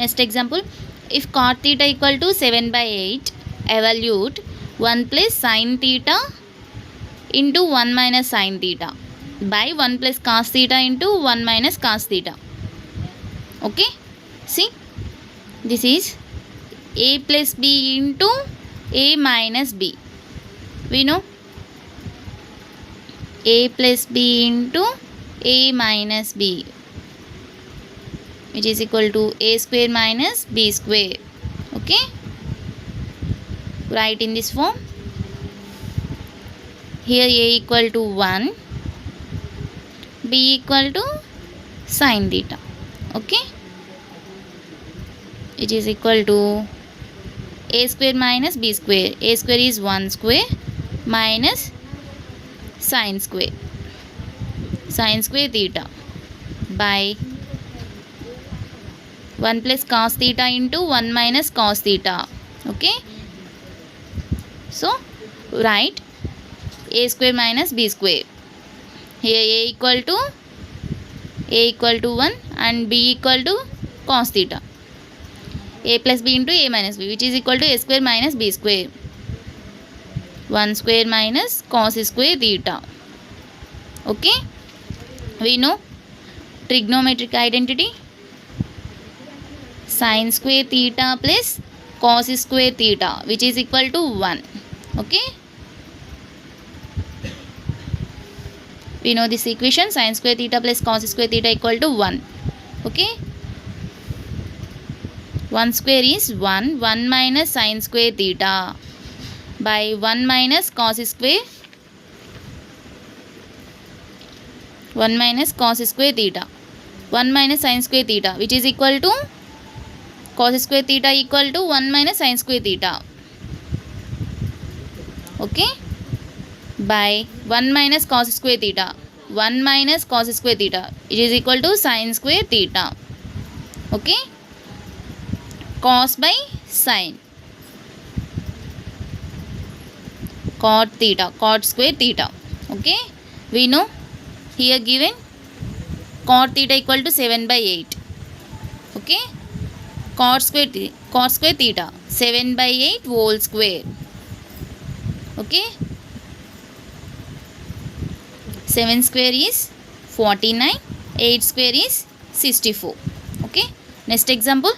Next example, if cot theta equal to 7/8, evaluate 1 plus sin theta into 1 minus sin theta by 1 plus cos theta into 1 minus cos theta. Okay, see, this is a plus b into a minus b. We know a plus b into a minus b, which is equal to a square minus b square. Okay, write in this form. Here a equal to 1, b equal to sin theta. Okay, which is equal to a square minus b square. A square is 1 square minus sin square theta by 1 plus cos theta into 1 minus cos theta. Okay, so write a square minus b square. Here a equal to 1 and b equal to cos theta. A plus b into a minus b, which is equal to a square minus b square. 1 square minus cos square theta. Okay, we know trigonometric identity. Sin square theta plus cos square theta, which is equal to 1. Okay, we know this equation, sin square theta plus cos square theta equal to 1. Okay, 1 square is 1, 1 minus sin square theta by 1 minus cos square, 1 minus cos square theta, 1 minus sin square theta, which is equal to cos square theta equal to 1 minus sin square theta. Okay, by 1 minus cos square theta, 1 minus cos square theta, it is equal to sin square theta. Okay, cos by sin, cot theta, cot square theta. Okay, we know here given cot theta equal to 7/8. Okay, cot square theta 7/8 whole square. Okay, 7 square is 49, 8 square is 64. Okay, next example,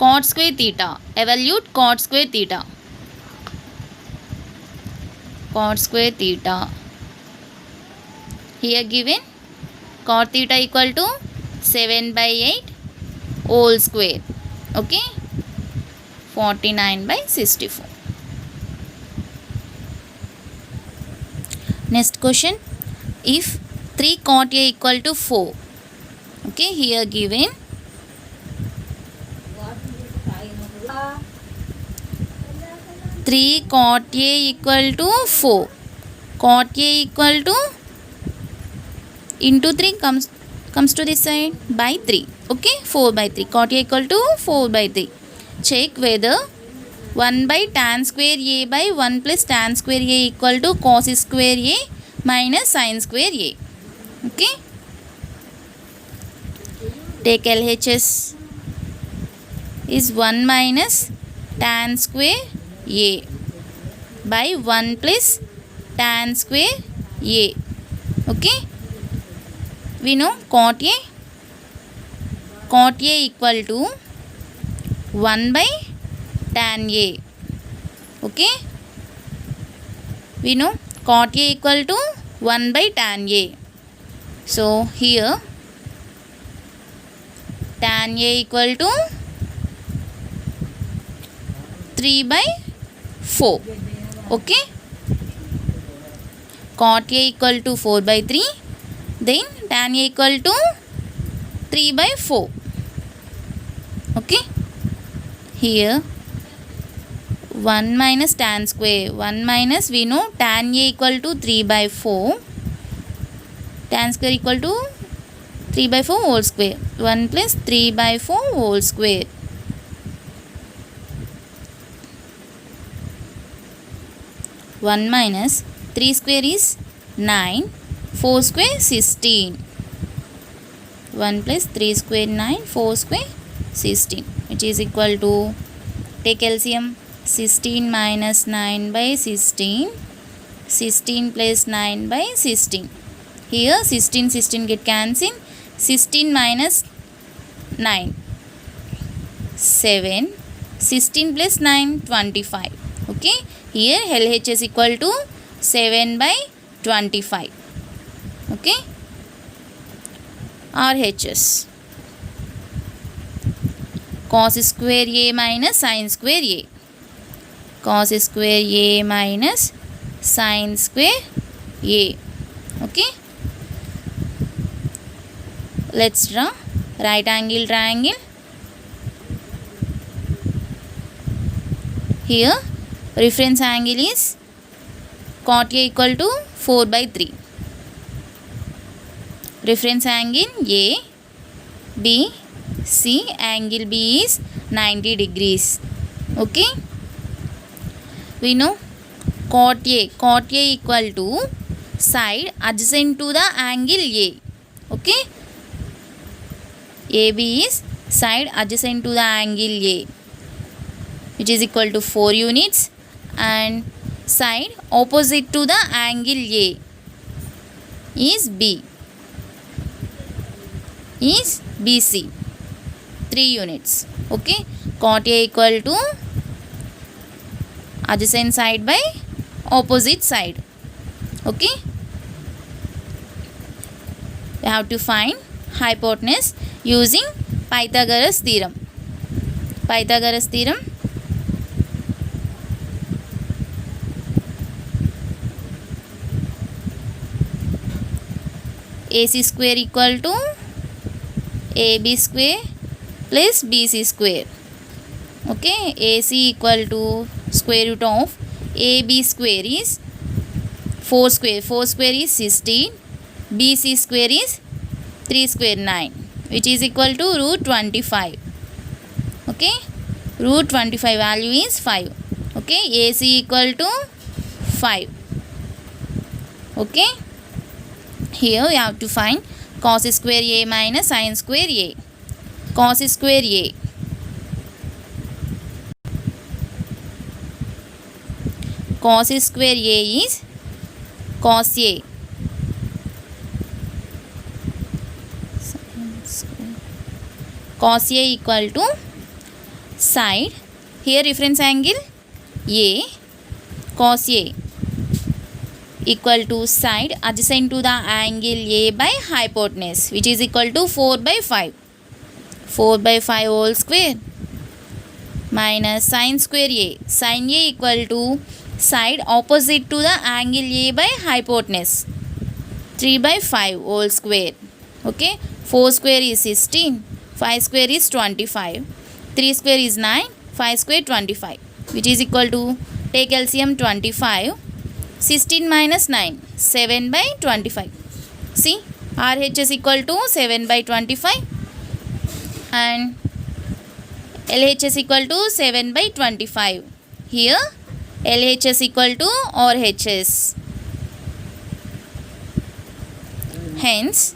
cot square theta. Evaluate cot square theta. Cot square theta, here given cot theta equal to 7/8 whole square. Okay, 49/64. Next question, if 3 cot a equal to 4. Okay, here given 3 cot a equal to 4. Cot a equal to into 3 comes to this side by 3. Okay, 4/3. Cot a equal to 4/3. Check whether 1 by tan square a by 1 plus tan square a equal to cos square a minus sin square a. Okay, take LHS is 1 minus tan square a by 1 plus tan square a. Okay, we know cot a equal to 1 by tan a. Okay, we know cot a equal to 1 by tan a. So here tan a equal to 3/4. Okay, cot a equal to 4/3, then tan a equal to 3/4. Okay, here 1 minus tan square, 1 minus, we know tan a equal to 3/4, tan square equal to 3/4 whole square, 1 plus 3/4 whole square. 1 minus 3 square is 9, 4 square 16. 1 plus 3 square 9, 4 square 16, which is equal to, take LCM, 16 minus 9 by 16, 16 plus 9 by 16. Here 16 get cancelled, 16 minus 9, 7, 16 plus 9, 25. Okay, here LHS equal to 7 by 25. Okay, RHS, cos square A minus sin square A, cos square A minus sin square A. Okay, let's draw right angle triangle. Here reference angle is cot A equal to 4 by 3. Reference angle A, B, C, angle B is 90 degrees. Okay, we know cot A equal to side adjacent to the angle A. Okay, AB is side adjacent to the angle A, which is equal to 4 units, and side opposite to the angle A is B, is BC, 3 units. Okay, cot A equal to adjacent side by opposite side. Okay, we have to find hypotenuse using Pythagoras theorem. Pythagoras theorem, AC square equal to AB square plus BC square. Okay, AC equal to square root of AB square is 4 square, 4 square is 16, BC square is 3 square 9, which is equal to root 25. Okay, root 25 value is 5. Okay, AC equal to 5. Okay, here we have to find cos square A minus sin square A. Cos square A, cos square A is cos A, cos A equal to side, here reference angle A, cos A equal to side adjacent to the angle A by hypotenuse, which is equal to 4 by 5. 4 by 5 whole square minus sin square A. Sin A equal to side opposite to the angle A by hypotenuse, 3 by 5 whole square. Okay, 4 square is 16, 5 square is 25, 3 square is 9, 5 square 25, which is equal to, take LCM, 25, 16 minus 9, 7 by 25. See, RHS equal to 7 by 25 and LHS equal to 7 by 25. Here LHS equal to RHS. Hence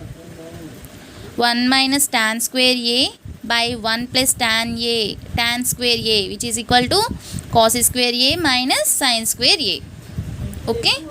1 minus tan square A by 1 plus tan square A, which is equal to cos square A minus sin square A. Okay.